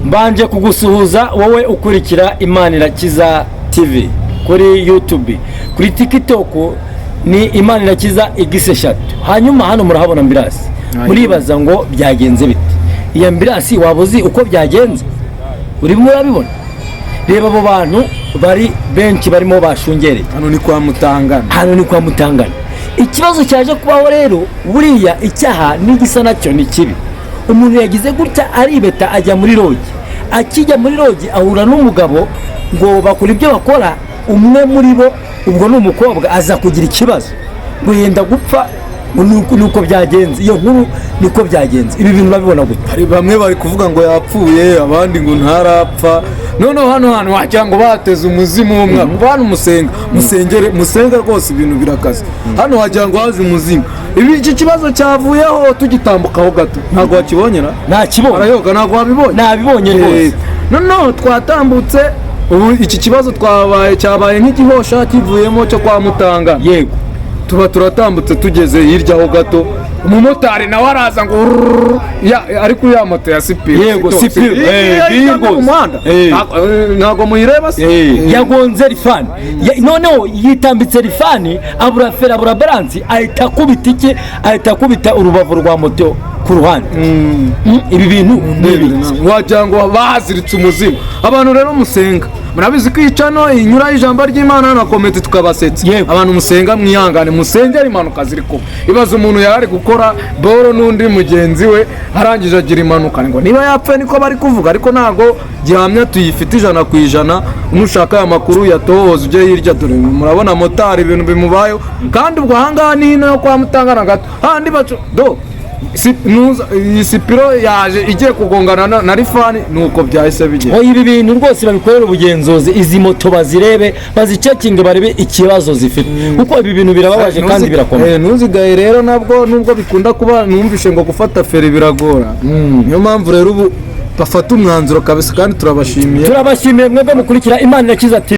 mbanje kugusuhuza wowe ukurikira Imana Irakiza TV kuri YouTube, kuri TikTok ni Imana Irakiza X3. Hanyuma hano murahabona ambulance, muribaza ngo byagenze bite? Iyi ambulance wabuzi uko byagenze? Urimo urabibona? Reba abo bantu bari benshi barimo bashungereye. Hano ni kwa Mutangana. Ikibazo cyaje kubaho rero, buriya icyaha n'igisa nacyo ni kibi. Umuntu yagize gutya aribeta ajya muri rogi, akijya muri rogi ahura n'umugabo ngo bakora ibyo bakora, umwe muri bo ubwo ni umukobwa aza kugira ikibazo ngo yenda gupfa. Nuko byagenze, iyo nkuru niko byagenze. Ibi bintu urabibona gute? Hari bamwe bari kuvuga ngo yapfuye, abandi ngo ntarapfa. Noneho hano wagira ngo bateze umuzimu umwe, bana musenge rwose, ibintu birakaze. Hano wagira ngo hazi umuzimu. Iki kibazo cyavuyeho tugitambukaho gato, ntabwo wakibonyera? Nakibonye. Arayoga, ntabwo wabibonye? Nabibonye rwose. Noneho twatambutse, ubu iki kibazo cyabaye nk'igihosha kivuyemo cyo kwa Mutanga. Yego. Turatambutse tugeze hirya ho gato, umumotari nawe araza ngo ariko ya moto ya Sipiro. Yego, Sipiro. Umuhanda ntabwo muyireba se? Yagonze rifani, noneho yitambitse rifani, abura fera, abura balansi, ahita akubita urubavu rwa moto ku ruhande. Ibi bintu wagira ngo bahaziritse umuzimu. Abantu rero musenga, murabizi ko icano inyura ijambo ry'Imana na komite tukabasetsa. Abantu musenga mwihangane, musengera impanuka ziri kuba. Ibaza umuntu yari gukora boro n'undi mugenzi we arangije agira impanuka, ngo niba yapfe niko bari kuvuga, ariko ntago gihamya tuyifite 100%. Umushaka aya makuru yatohoza uje hirya, dore murabona motari ibintu bimubayo, kandi ubwo ahangaha ni hino yo kwa Mutangana gato handi baco do Sipiro yaje igiye kugongana na rifani, nuko byahise bigera. Ibi bintu rwose babikorera ubugenzuzi, izi moto bazirebe, bazicekinge, barebe ikibazo zifite, kuko ibi bintu birababaje kandi birakomeye. Ntuzigaye rero, nubwo bikunda kuba numvishe ngo gufata feri biragora. Niyo mpamvu rero ubu bafata umwanzuro kabisa, kandi turabashimiye mwebwe mukurikira Imana Irakiza TV.